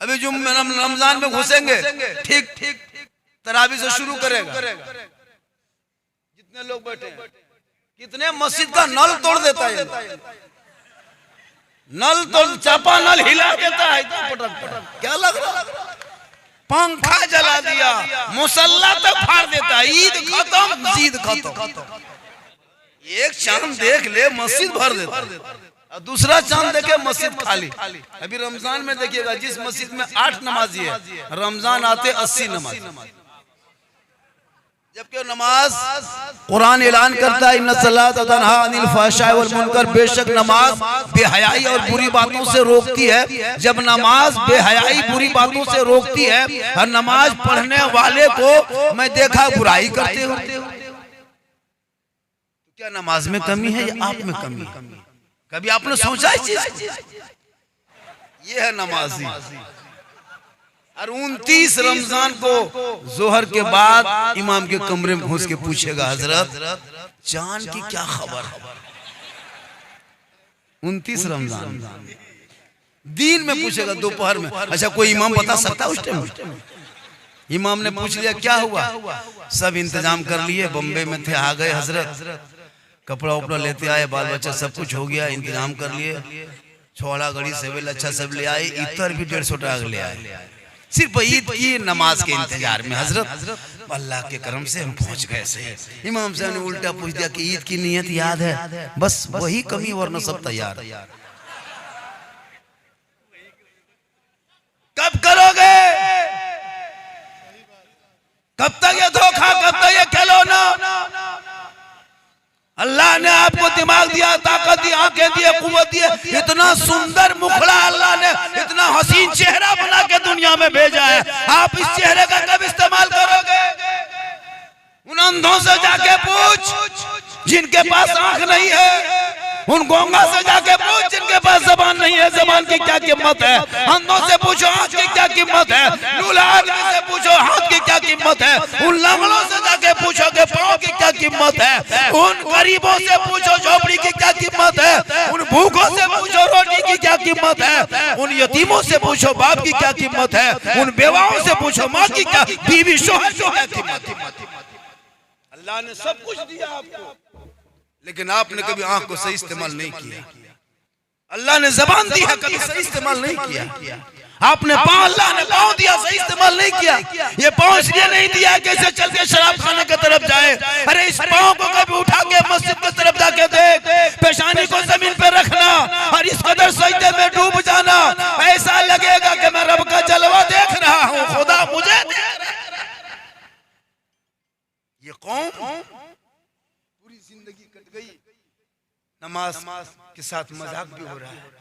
अभी जो रमजान में घुसेंगे ठीक तरावी से शुरू करेगा, जितने लोग बैठे हैं, कितने मस्जिद का नल तोड़ देता है, नल तोड़ चापा नल हिला देता है, क्या लग रहा, पंखा जला दिया, मुसल्ला तक फाड़ देता है, ईद खत्म जीद खत्म। एक चांद देख ले मस्जिद भर देता है, और दूसरा चांद देखे मस्जिद खाली। अभी रमजान में देखिएगा जिस मस्जिद में 8 नमाजी है, रमजान आते 80 नमाजी, जबकि नमाज कुरान ऐलान करता है इन्ना सलात तन्हा अनिल फहशाए वल मुनकर, बेशक नमाज बेहयाई और बुरी बातों से रोकती है। जब नमाज बेहयाई बुरी बातों से रोकती है और नमाज पढ़ने वाले को मैं देखा बुराई करते हो, क्या नमाज में कमी है या आप में कमी है? कभी आपने सोचा इस चीज? ये है नमाजी। और 29 रमजान को जोहर के बाद इमाम के कमरे में घुस के पूछेगा, हजरत चांद की क्या खबर है? 29 रमजान दिन में पूछेगा, दोपहर में। अच्छा कोई इमाम बता सकता है उस टाइम? इमाम ने पूछ लिया क्या हुआ, सब इंतजाम कर लिए, बम्बे में थे, आ गए हजरत, कपड़ा उपड़ा लेते आए, बाल बच्चा सब कुछ हो गया, इंतजाम कर लिए, छोड़ा घड़ी सेवेल अच्छा सब ले आए, इतर भी 150 टका ले आए, सिर्फ ईद की नमाज के इंतजार में। हजरत अल्लाह के करम से हम पहुंच गए सही। इमाम साहब ने उल्टा पूछ दिया कि ईद की नियत याद है? बस वही कमी वरना सब तैयार। कब करोगे? कब तक ये धोखा, कब तक ये खिलौना? अल्लाह ने आपको दिमाग दिया, ताकत दी, आंखें दी, कुव्वत दी, इतना सुंदर मुखड़ा अल्लाह ने इतना हसीन चेहरा बना के दुनिया में भेजा है। आप इस चेहरे का कब इस्तेमाल करोगे? उन अंधों से जाके पूछ जिनके पास आंख नहीं है, उन गूंगा से जाके पूछ जिनके पास जबान नहीं है, जबान की क्या कीमत है। अंधों से पूछो आंख की क्या कीमत है, लूला आदमी से पूछो हाथ की क्या कीमत है, उन लंगड़ों से जाके पूछो कि पाँव की क्या कीमत है, उन गरीबों से पूछो झोपड़ी की क्या कीमत है, उन भूखों से पूछो रोटी की क्या कीमत है, उन यतीमों से पूछो बाप की क्या कीमत है, उन बेवाओं से पूछो माँ की क्या, बीवी शोहर कीमत। अल्लाह ने सब कुछ दिया आपको, लेकिन आपने कभी आंख को सही इस्तेमाल नहीं किया। अल्लाह ने जबान दी है, कभी सही इस्तेमाल नहीं किया। आपने पाँव, अल्लाह ने पाँव दिया, सही इस्तेमाल नहीं किया। ये पाँव इसलिए नहीं दिया कैसे चल के शराब खाने की तरफ जाए। अरे इस पाँव को कभी उठा के मस्जिद की तरफ जाके देख, पेशानी को जमीन पे रखना और इस कदर सजदे में डूब जाना, ऐसा लगेगा कि मैं रब का जलवा देख रहा हूँ, खुदा मुझे देख रहा है। ये कौम पूरी जिंदगी कट गई, नमाज के साथ मजाक भी हो रहा है।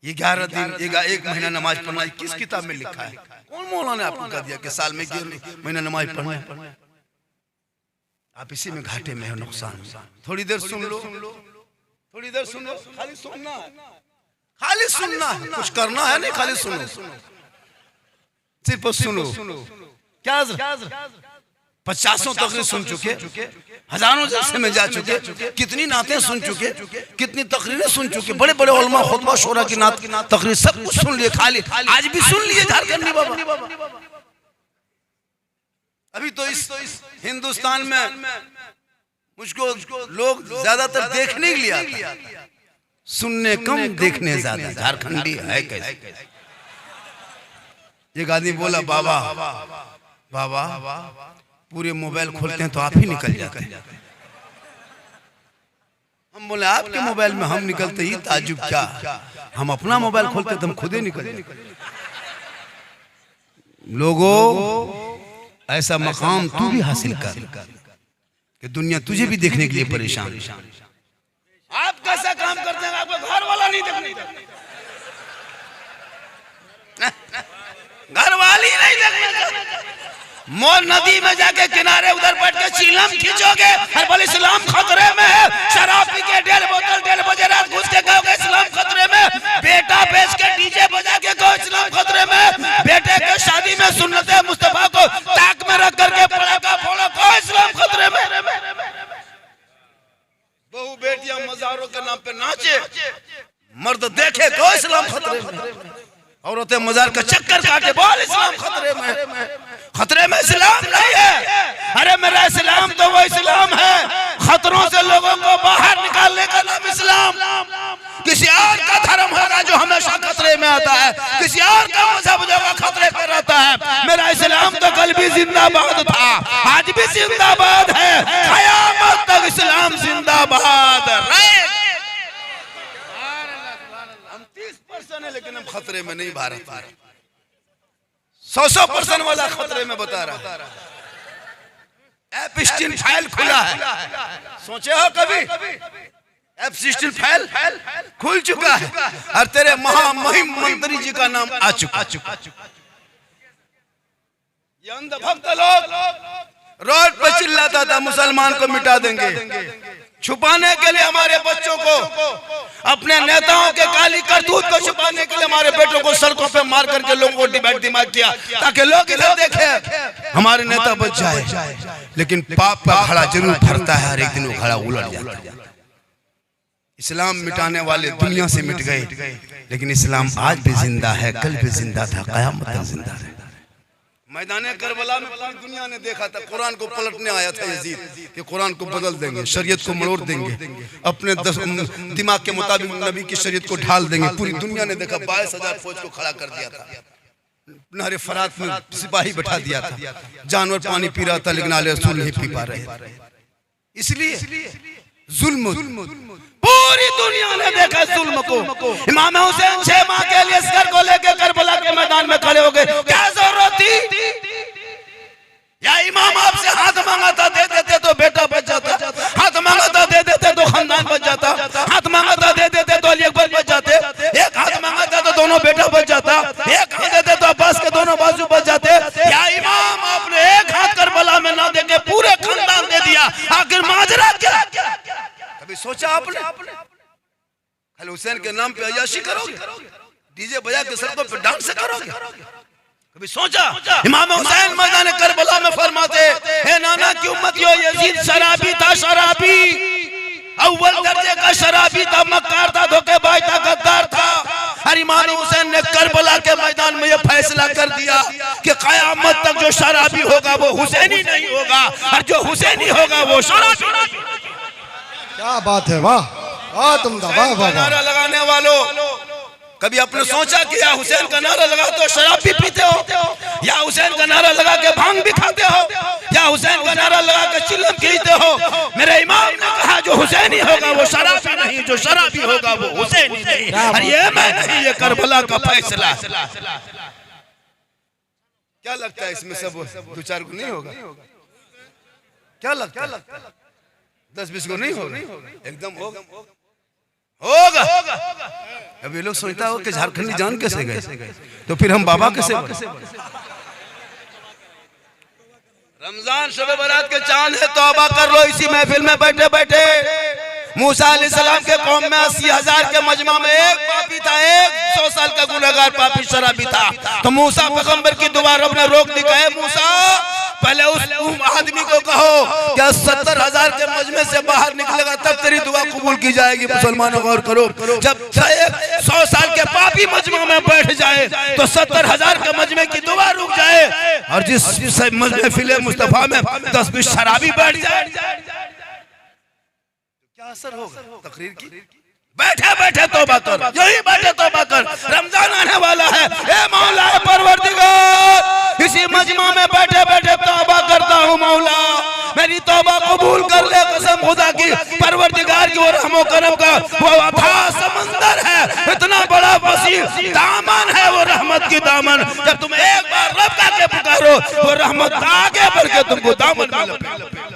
ये 11 दिन 1 महीना नमाज पढ़ना किस किताब में लिखा है? कौन मौलाना ने आपको कह दिया कि साल में 1 महीना नमाज पढ़ना है? आप इसी में घाटे में हो, नुकसान। थोड़ी देर सुन लो, थोड़ी देर सुनो, खाली सुनना है, खाली सुनना है, कुछ करना है नहीं, खाली सुनो, सिर्फ सुनो। क्या 50 तकरीर सुन चुके, हजारों जलसे में जा चुके, कितनी नातें सुन चुके, कितनी तकरीरें सुन चुके, बड़े बड़े उलमा खुतबा शोरा की नात तकरीर सब कुछ सुन लिए, खाली आज भी सुन लिए झारखंडी बाबा। अभी तो इस हिंदुस्तान में मुझको लोग ज्यादातर देखने के लिए आते, सुनने कम देखने ज्यादा। झारखंडी है कैसे? एक आदमी बोला, बाबा बाबा पूरे मोबाइल खोलते हैं तो आप ही निकल जाते हैं। हम बोले आपके मोबाइल में हम निकलते ही ताजुब क्या, हम अपना मोबाइल खोलते तो हम खुद ही निकल जाते। लोगों ऐसा मकाम तू भी हासिल कर कि दुनिया तुझे भी देखने के लिए परेशान। आप कैसा काम करते हैं, आपका घर वाला नहीं देखने, घर वाली नहीं देखने। मोर नदी में जाके किनारे उधर बैठ के चिलम खींचोगे और बोले इस्लाम खतरे में है, शराब पी के 1:30 बजे रात घुस के कहोगे इस्लाम खतरे में, बेटा बेच के डीजे बजा के कहो इस्लाम खतरे में, बेटे के शादी में सुन्नते मुस्तफा को ताक में रख करके पटाखा फोड़ो कहो इस्लाम खतरे में। बहू बेटियां मजारों के नाम पे नाचे, मर्द देखे कहो इस्लाम खतरे में, औरतें मजार का चक्कर काटे, बोल इस्लाम खतरे में, खतरे में इस्लाम नहीं है। अरे मेरा इस्लाम तो वो इस्लाम है खतरों से लोगों को बाहर निकालने का नाम इस्लाम। किसी और का धर्म होगा जो हमेशा खतरे में आता है, किसी और का मजहब जो खतरे पे रहता है। मेरा इस्लाम तो कल भी जिंदाबाद था, आज भी जिंदाबाद है, क़यामत तक इस्लाम जिंदाबाद रहेगा। हम 30% है लेकिन हम खतरे में नहीं, भारत 100% वाला खतरे में बता रहा है। एप्स्टीन फाइल खुला है, सोचे हो कभी? एप्स्टीन फाइल खुल चुका है और तेरे महामहिम मंत्री जी का नाम आ चुका। ये अंधभक्त लोग रोड पर चिल्लाता था मुसलमान को मिटा देंगे, छुपाने के लिए हमारे बच्चों को, अपने नेताओं के काली करतूत को छुपाने के लिए हमारे बेटों को सड़कों पे मार करके लोगों को डिबेट दिमाग किया ताकि लोग इधर देखे हमारे नेता बच जाए। लेकिन पाप का खड़ा जरूर भरता है, हर एक दिन वो खड़ा उलट जाता है। इस्लाम मिटाने वाले दुनिया से मिट गए, लेकिन इस्लाम आज भी जिंदा है, कल भी जिंदा था, क़यामत तक जिंदा है। मैदाने करबला में पूरी दुनिया ने देखा था, कुरान को पलटने आया था यजीद कि कुरान को बदल देंगे, शरीयत को मरोड़ देंगे, अपने दिमाग के मुताबिक नबी की शरीयत को ढाल देंगे। पूरी दुनिया ने देखा, 22,000 फौज को खड़ा कर दिया था, नहरे फरात में सिपाही बैठा दिया था, जानवर पानी पी रहा था लेकिन आले रसूल नहीं पी पा रहे। इसलिए जुल्म पूरी दुनिया ने देखा जुल्म को। इमाम हुसैन 6 माह के लिए असगर को लेकर करबला के मैदान में खड़े हो गए, क्या जरूरत थी? या इमाम आपसे हाथ मांगा था दे देते तो बेटा बच जाता, हाथ मांगा था दे देते तो खानदान बच जाता, हाथ मांगा था दे देते तो अली अकबर बच जाते, एक हाथ मांगा था तो दोनों बेटा बच जाता, एक हाथ देते तो अब्बास के दोनों बाजू बच जाते। या इमाम आपने एक हाथ करबला में ना देके पूरे खानदान दे दिया, आखिर माजरा क्या? कभी सोचा आपने? अली हुसैन के नाम पे अय्याशी करोगे, डीजे बजा के सड़कों पे डांस करोगे? कभी सोचा? इमाम हुसैन मैदान करबला में फरमाते, हे नाना की उम्मतियों, यजीद शराबी था, शराबी, अव्वल दर्जे का शराबी था, मक्कार था, धोखेबाज था, गद्दार था। और इमाम हुसैन ने करबला के मैदान में यह फैसला कर दिया कि क़यामत तक जो शराबी होगा वो हुसैनी नहीं होगा, और जो हुसैनी होगा वो शराबी नहीं। क्या बात है, वाह वाह, तुम वाह वाह। नारा लगाने वालों, कभी आपने सोचा कि या हुसैन का नारा लगा तो शराब भी पीते हो, या हुसैन का नारा लगा के भांग भी खाते हो, या हुसैन का नारा लगा के चिल्लम खींचते हो? मेरे इमाम ने कहा जो हुसैनी होगा वो शराबी नहीं, जो शराबी होगा वो हुसैनी नहीं। और ये मैं नहीं, ये करबला का फैसला। क्या लगता है इसमें सब 2-4 को नहीं होगा? क्या लगता है? 10-20 को नहीं होगा? एकदम होगा। अब ये लोग सोचता हो कि झारखंडी जान कैसे गए, तो फिर हम बाबा कैसे बने? रमजान शब बारात के चांद है, तौबा कर लो इसी महफिल में बैठे बैठे। मूसा अलैहिस्सलाम के कौम में 80,000 के मजमा में एक पापी था, एक 100 साल का गुनहगार पापी शराबी था। तो मूसा पैगंबर की दुआ रब ने रोक दी, कहे मूसा पहले उस आदमी को कहो क्या 70,000 के मजमे से बाहर निकलेगा तब तेरी दुआ कबूल की जाएगी। मुसलमानों गौर करो, जब 100 साल के पापी मजमे में बैठ जाए तो 70,000 के मजमे की दुआ रुक जाए, और जिस मजमे फिले मुस्तफा में 10-20 शराबी बैठ जाए, क्या असर होगा तकरीर की? बैठे बैठे तौबा कर, यही बैठे तौबा कर, रमजान आने वाला है। ए मौला परवरदिगार, इसी मजमा में बैठे बैठे तौबा करता हूँ मौला, मेरी तौबा कबूल कर ले कसम खुदा की। परवरदिगार की वो रहमो करम का वो अथाह समंदर है, इतना बड़ा वसीम दामन है वो रहमत की दामन। जब तुम एक बार रब का के पुकारो वो रहमत आगे बढ़ के तुमको दामन में लपेटे।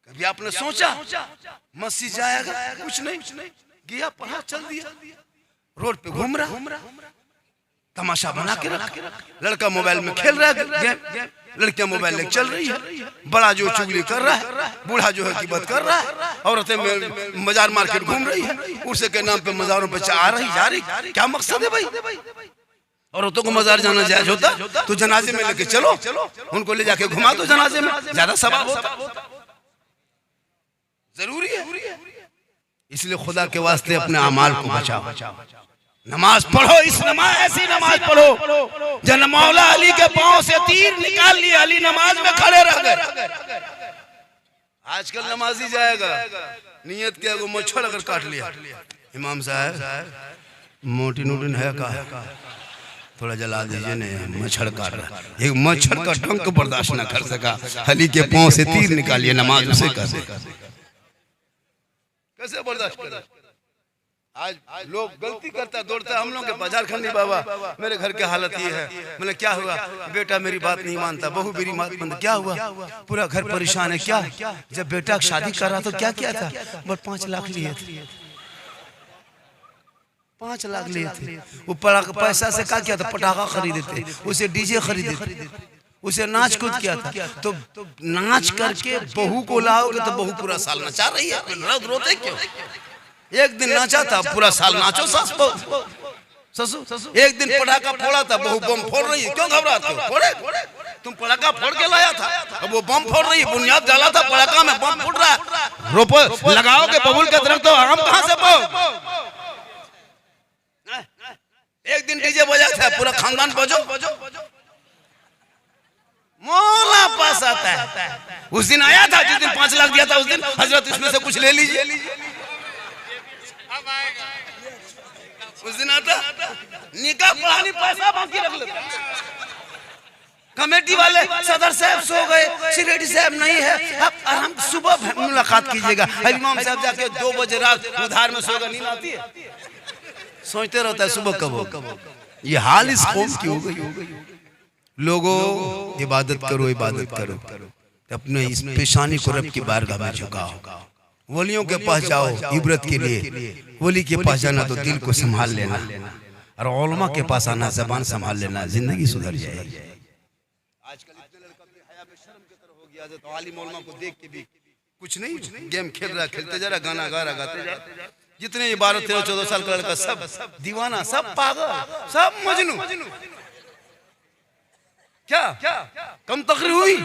कभी आपने सोचा मस्जिद जाएगा? कुछ नहीं गया, पढ़ा, चल दिया, रोड पे घूम रहा, तमाशा बना के रख, लड़का मोबाइल में खेल रहा है, लड़कियां मोबाइल लेकर चल रही है, बड़ा जो चुगली कर रहा है, बूढ़ा जो है गिबत कर रहा है, औरतें बाजार मार्केट घूम रही है, उर्से के नाम पे मजारों पे आ रही जा रही। क्या मकसद है भाई? औरतों को मजार जाना जायज होता तो जनाजे में लेके चलो, उनको ले जाके घुमा दो जनाजे में, ज्यादा सवाब होता। जरूरी है, इसलिए खुदा के वास्ते अपने अमाल को बचाओ। नमाज पढ़ो, इस नमाज ऐसी नमाज पढ़ो जन मौला अली के पांव से तीर निकाल लिए, अली नमाज में खड़े रह गए। आजकल नमाजी जाएगा नियत किया वो मच्छर अगर काट लिया, इमाम साहब मोटी नोटिन है का थोड़ा जला दीजिए, नहीं मच्छर काट रहा, एक मच्छर का डंक बर्दाश्त न कर सका, अली के पांव से तीर निकालिए, नमाज उसे कैसे बर्दाश्त करे। आज लोग गलती करता दौड़ता, हम लोग के बाजार खंडी बाबा मेरे घर की हालत ये है, मैंने क्या हुआ, बेटा मेरी बात नहीं मानता, बहू मेरी बात मानता, क्या हुआ, पूरा घर परेशान है, क्या जब बेटा शादी कर रहा तो क्या किया था, बस 5 लाख लिए थे, 5 लाख लिए थे, वो पैसा से क्या किया था, पटाखा खरीदे थे, उसे डीजे खरीदे थे, उसे नाच कूद किया था, तो नाच करके बहू को लाओगे तो बहू पूरा साल नचा रही है, रोते क्यों, एक दिन नाचा था पूरा साल नाचो ससुर, एक दिन पटाखा फोड़ा था बहू बम फोड़ रही है, क्यों घबराते हो, फोड़े तुम पटाखा फोड़ के लाया था, अब वो बम फोड़ रही है, बुनियाद डाला था पटाखा में बम फूट रहा है, रोपो लगाओगे बबूल के दरख्त तो आम कहां से पाओ। एक दिन डीजे बजा था पूरा खानदान बजो, मौला पास आता है, उस दिन आया था जिस दिन 5 लाख दिया था, उस दिन हजरत इसमें से कुछ ले लीजिए, उस दिन आता निकाह पढ़ानी पैसा बाकी रख लेता, कमेटी वाले सदर साहब सो गए, सिरेडी साहब नहीं है, अब हम सुबह मुलाकात कीजिएगा, इमाम साहब जाके 2 बजे रात उधार में सोगा, नींद आती है, सोचते रहता है सुबह कब हो। ये हाल इस कौम की हो गई। लोगों इबादत करो, इबादत करो, अपने इस पेशानी को रब की बारगाह में झुकाओ, वलियों के पास जाओ इबरत के लिए, वली के पास जाना तो दिल को संभाल लेना, और उलमा के पास आना जबान संभाल लेना, जिंदगी सुधर जाएगी। आजकल इतने लड़का हया में शर्म की तरह हो गया है, तो आलिम उलमा को देख के भी कुछ नहीं, गेम खेल रहा, खेलते जा रहा, गाना गा रहा, गाते जा रहा, जितने 12-13-14 साल का लड़का सब दीवाना, सब पागल, सब मजनू, क्या कम तकरीर हुई,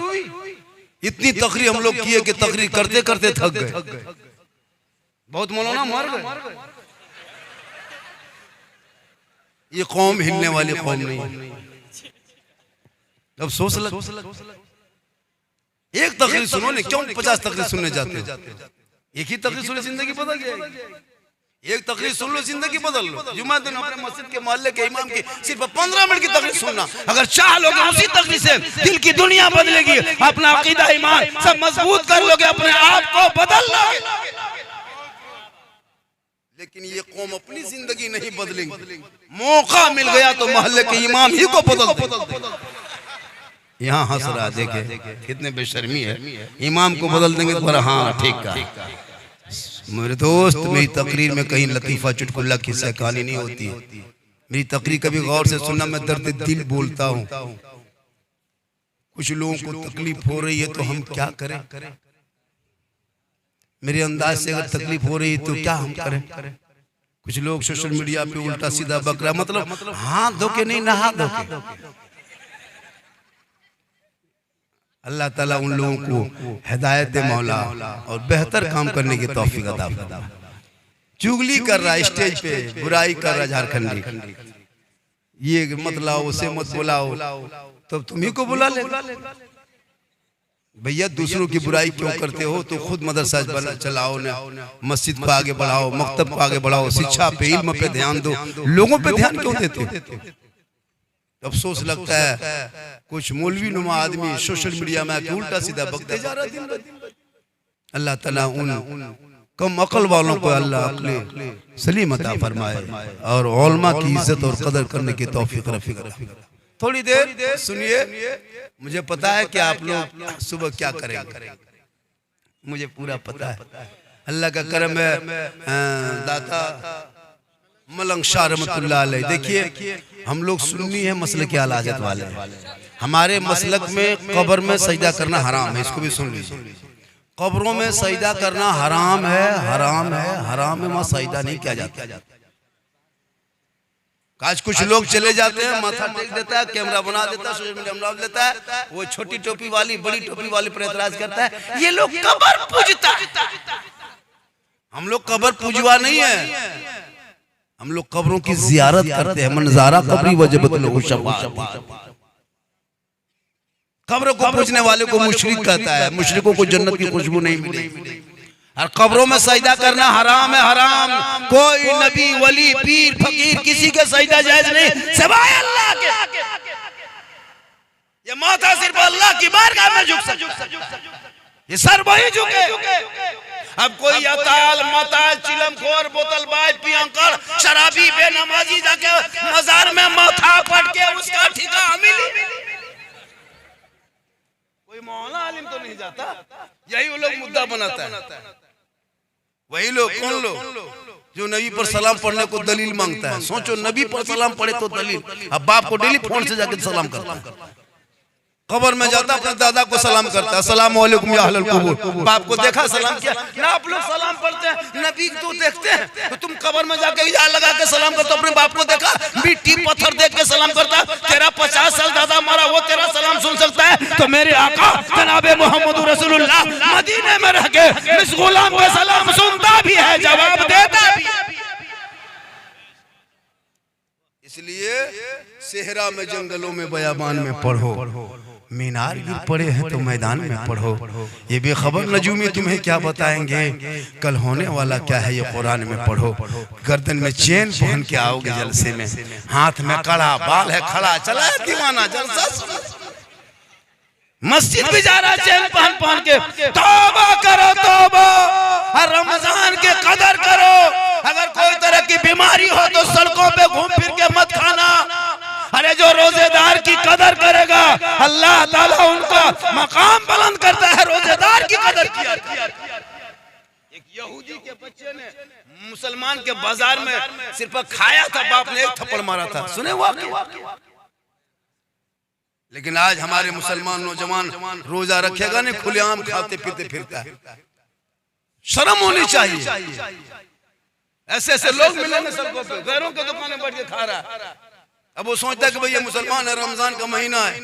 इतनी तकरीर हम लोग किए कि तकरीर करते करते थक गए, बहुत मौलाना मर गए। ये कौम हिलने वाली कौम नहीं, अब सोच लग, एक तकरीर सुनो ने क्यों 50 तकरीर सुनने जाते हो, एक ही तकरीर सुनो जिंदगी बदल जाएगी, एक तकरीर सुन लो जिंदगी बदल लो। जुम्मा दिन अपने मस्जिद के मोहल्ले के इमाम की सिर्फ 15 मिनट की तकरीर सुनना, अगर चाह लोगे उसी तकरीर से दिल की दुनिया बदलेगी, अपना अकीदा ईमान सब मजबूत कर लोगे, अपने आप को बदल लोगे। लेकिन ये कौम अपनी जिंदगी नहीं बदलेंगे, मौका मिल गया तो मोहल्ले के इमाम ही को बदल देंगे। यहाँ हंस रहा, देखे कितने बेशर्मी है, इमाम को बदल देंगे तो हाँ ठीक है। मेरे दोस्त, मेरी तकरीर में कहीं लतीफा चुटकुल्ला किस्सा कहानी नहीं होती है, मेरी तकरीर कभी गौर से सुनना, मैं दर्द दिल बोलता हूँ। कुछ लोगों को तकलीफ हो रही है तो हम क्या करें, मेरे अंदाज से अगर तकलीफ हो रही है तो क्या हम करें। कुछ लोग सोशल मीडिया पे उल्टा सीधा बकरा, मतलब हाथ धो के नहीं, नहा धो के। अल्लाह ताला उन लोगों को हिदायत दे मौला, और बेहतर काम करने की तौफीक अता फरमा। चुगली कर रहा है स्टेज पे, बुराई कर रहा झारखंडी, ये मत लाओ, उसे मत बुलाओ, तो तुम्ही को बुला ले। भैया दूसरों की बुराई क्यों करते हो, तो खुद मदरसा चलाओ ना, मस्जिद को आगे बढ़ाओ, मकतब को आगे बढ़ाओ, शिक्षा पे, इल्म पे ध्यान दो, लोगों पे ध्यान क्यों देते हो। अफसोस लगता है कुछ मौलवी नुमा आदमी सोशल मीडिया में आके उल्टा सीधा बकते जा रहा है। अल्लाह ताला उन कम अकल वालों को अल्लाह अक्ल सलीम अता फरमाए, और उलमा की इज्जत और कदर करने की तौफीक रफीक। थोड़ी देर सुनिए, मुझे पता है कि आप लोग सुबह क्या करेंगे, मुझे पूरा पता है। अल्लाह का करम है, दाता मलंग शाह रहमतुल्लाह अलैह। देखिए हम लोग सुन्नी है, मसलक के आला हज़रत वाले, हमारे मसलक में कब्र में सजदा करना हराम है, इसको भी सुन लीजिए। कब्रों में सजदा करना हराम है, हराम है, हराम है, वहाँ सजदा नहीं किया जाता। आज कुछ लोग चले जाते हैं, माथा टेक देता है, कैमरा बना देता है, सोशल मीडिया बना देता है, वो छोटी टोपी वाली बड़ी टोपी वाले पर एतराज करता है, ये लोग कब्र पूजता है। हम लोग कब्र पूजवा नहीं है, हम लोग कब्रों की जियारत करते हैं, मनजारा कब्री वजबत लो शफाअत। कब्र को पूजने वाले को मुशरिक कहता है, मुशरिकों को जन्नत की खुशबू नहीं मिलेगी। और कब्रों में सजदा करना हराम है, हराम। कोई नबी वली पीर फकीर किसी के सजदा जायज नहीं सिवाय अल्लाह के। ये माथा सिर्फ अल्लाह की बारगाह में झुक सकता, ये सर वही झुके। अब कोई अताल मताल चिलमखोर बोतलबाज पियंकर शराबी बेनमाजी जाके मजार में माथा पट के उसका ठिकाना मिली। कोई मौला आलिम तो नहीं जाता, यही वो लोग मुद्दा बनाता है। वही लोग कौन लोग जो नबी पर सलाम पढ़ने को दलील मांगता है। सोचो नबी पर सलाम पढ़े तो दलील। अब बाप को डेली फोन से जाके सलाम करता है, कब्र में जाता अपने दादा को सलाम करता है, अस्सलाम वालेकुम या अहलल कुबूर। बाप को देखा सलाम किया ना, आप लोग सलाम पढ़ते हैं, नबी तो देखते हैं, तो तुम कब्र में जाके या लगा के सलाम करते हो। अपने बाप को देखा मिट्टी पत्थर देख के सलाम करता, तेरा 50 साल दादा मारा वो तेरा सलाम सुन सकता है, तो मेरे आका जनाबे मोहम्मद रसूलुल्लाह मदीने में रह के इस गुलाम का सलाम सुनता भी है, जवाब देता भी है। इसलिए सेहरा में जंगलों में बयाबान में पढ़ो, मीनार गिर पड़े हैं तो मैदान में पढ़ो। ये बेखबर नजूमी तुम्हें क्या बताएंगे, कल होने वाला क्या है ये कुरान में पढ़ो। गर्दन में चेन पहन के आओगे जलसे में, हाथ में कड़ा, बाल है खड़ा, चला है दीवाना जलसा। मस्जिद भी जा रहा है चेन पहन के। तौबा करो तौबा, रमजान के कदर करो। अगर कोई तरह की बीमारी हो तो सड़कों पे घूम फिर के मत खाना। अरे जो रोजेदार की कदर करेगा अल्लाह ताला उनका मकाम बुलंद करता है। रोजेदार की कदर किया। एक यहूदी के बच्चे ने मुसलमान के बाजार में सिर्फ खाया था, बाप ने एक थप्पड़ मारा था, सुने हुआ। लेकिन आज हमारे मुसलमान नौजवान रोजा रखेगा नहीं, खुलेआम खाते पीते फिरता है। शर्म होनी चाहिए। ऐसे ऐसे लोग मिले ना सड़कों पे, गैरों के दुकान में बैठ के खा रहा है। अब वो सोचता है कि भाई ये मुसलमान है, रमजान का महीना है।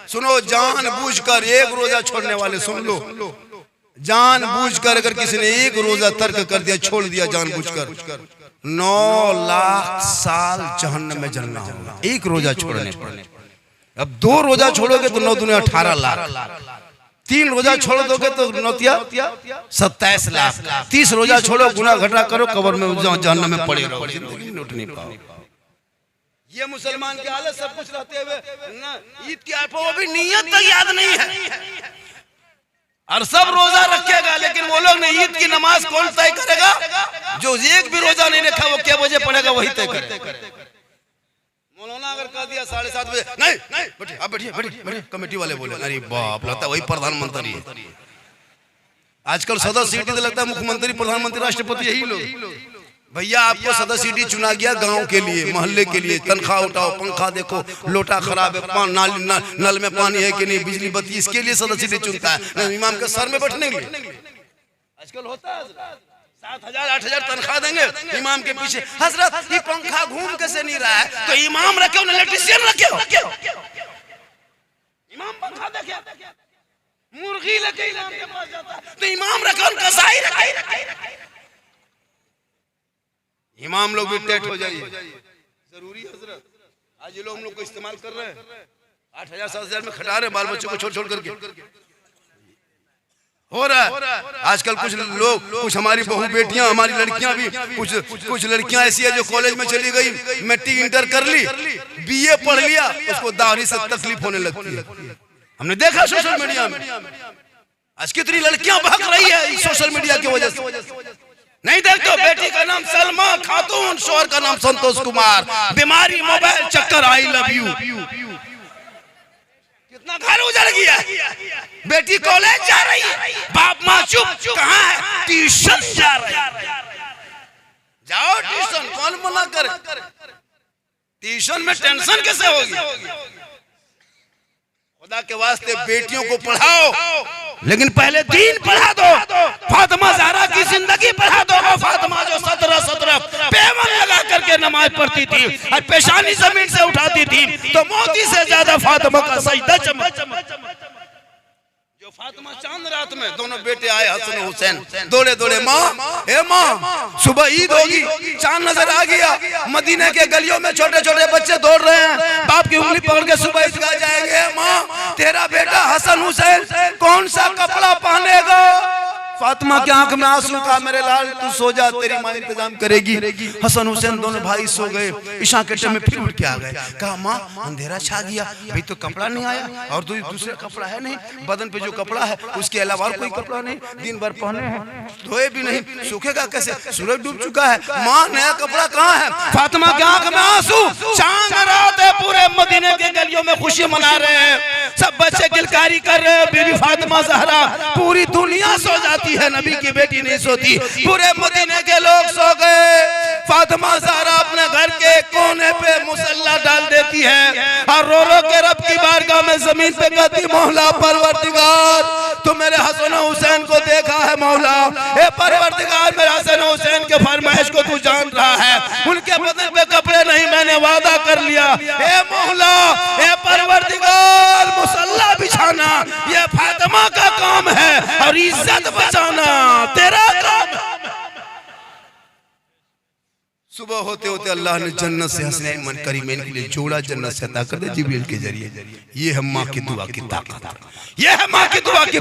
सुनो, जानबूझकर एक रोजा छोड़ने वाले सुन लो, जानबूझकर अगर किसी ने एक रोजा तर्क कर दिया, छोड़ दिया जानबूझकर, 9 लाख साल जहन्नम में जलना होगा एक रोजा छोड़ने पर। अब 2 रोजा छोड़ोगे तो 9 दूनी 18 लाख, 3 रोजा छोड़ दोगे तो 9 27 लाख, 30 रोजा छोड़ो, गुना घटा करो, कब्र में जहन्नम में पड़े रहो, जिंदगी लौट नहीं पाओ। ये मुसलमान की हालत सब कुछ रहते हुए ईद की वो भी नियत तक याद नहीं है, और सब रोजा रखेगा, लेकिन वो लोग ने ईद की नमाज कौन तय करेगा? जो एक भी रोजा नहीं रखा वो क्या बजे पड़ेगा वही तय करेगा। मौलाना अगर कह दिया 7:30 बजे, नहीं बैठिए, आप बैठिए, कमेटी वाले बोले, अरे बाप, लगता है वही प्रधानमंत्री है। आजकल सदस्य सीटी तो लगता है मुख्यमंत्री, प्रधानमंत्री, राष्ट्रपति यही लोग। भैया आपको सदस्य सीटी चुना गया गांव के लिए, मोहल्ले के लिए, तनख्वाह उठाओ, पंखा देखो, लोटा खराब है, नल में पानी है कि नहीं, बिजली बत्ती, इसके लिए सदस्य सीटी चुनता है, इमाम के सर में बैठने के लिए। आजकल होता है 7,000 8,000 तनख्वाह देंगे इमाम के पीछे, हजरत ये पंखा घूम कैसे नहीं रहा है, तो इमाम रखे हो, इलेक्ट्रिशियन रखे हो। इमाम पंखा देखे, मुर्गी लेके इमाम के पास जाता है, तो इमाम रखे हो, कसाई रखे। इमाम लोग भी टेट हो जाइए, जरूरी है हजरत। आज ये लोग हम लोग को इस्तेमाल कर रहे हैं, 8,000 7,000 में खटा रहे, बाल बच्चों को छोड़ करके हो रहा है। आजकल कुछ लोग, कुछ हमारी बहू बेटियां, हमारी लड़कियां भी, कुछ लड़कियां ऐसी है जो कॉलेज में चली गई, मैट्रिक इंटर कर ली, बीए पढ़ लिया, उसको दाढ़ी से तकलीफ होने लगती है। हमने देखा सोशल मीडिया में आज कितनी लड़कियां बहक रही है सोशल मीडिया की वजह से। नहीं देखते हो, बेटी का नाम सलमा खातून, शोहर का नाम संतोष कुमार, बीमारी, मोबाइल, चक्कर, आई लव यू। कितना घर उजड़ गया। बेटी कॉलेज जा रही है, बाप माँ चुप, कहाँ है? ट्यूशन जा रही है। जाओ ट्यूशन, कौन मना करे? ट्यूशन में टेंशन कैसे होगी? खुदा के वास्ते बेटियों को पढ़ाओ, लेकिन पहले दीन पढ़ा दो। फातिमा ज़हरा की जिंदगी पढ़ा दो। वो फातिमा जो 17 पेवन लगा करके नमाज पढ़ती थी और पेशानी जमीन से उठाती थी, तो मोती से ज्यादा फातिमा का सजदा चमक। जो फातिमा चांद रात में दोनों बेटे आए हसन हुसैन दौड़े दौड़े, माँ हे माँ सुबह ईद होगी, चांद नजर आ गया। मदीने के गलियों में छोटे छोटे बच्चे दौड़ रहे हैं, बाप की उंगली पकड़ के सुबह ईदगाह जाएंगे। माँ तेरा बेटा हसन हुसैन कौन सा कपड़ा पहनेगा? फातिमा की आंख में आंसू, कहा मेरे लाल तू सो जा, तेरी माँ इंतजाम करेगी। हसन हुसैन दोनों भाई सो गए। ईशा के टाइम में फिर उठ के आ गए, कहा माँ अंधेरा छा गया, अभी तो कपड़ा नहीं आया और दूसरा कपड़ा है नहीं, बदन पे जो कपड़ा है उसके अलावा और कोई कपड़ा नहीं, दिन भर पहने हैं, धोए भी नहीं, सूखेगा कैसे, सूरज डूब चुका है, माँ नया कपड़ा कहाँ है? फातिमा की आंख में आंसू, चांद रात है, पूरे मदीने के गलियों में खुशी मना रहे हैं, सब बच्चे गिलकारी कर रहे हैं। बीबी फातिमा ज़हरा, पूरी दुनिया सो जाती है, नबी की बेटी नहीं सोती, पूरे मदीने के लोग सो गए। फातिमा ज़हरा अपने घर के कोने पे मुसल्ला डाल देती है और रो रो के रब की बारगाह में जमीन पे कहती, मौला परवरदिगार तू मेरे हसन हुसैन को देखा है, मौला ए परवरदिगार मेरे हसन हुसैन के फरमाइश को तू जान रहा है, उनके बदन पे कपड़े नहीं, मैंने वादा कर लिया, ए मौला ए परवरदिगार मुसल्ला बिछाना ये फातिमा का काम है और इज्जत बचाना तेरा काम है। सुबह होते होते अल्लाह ने जन्नत से हसनैन मन करीमैन के लिए जोड़ा जन्नत से अता कर दे जिब्रील के जरिए। ये है माँ की दुआ की ताकत, ये है माँ की दुआ की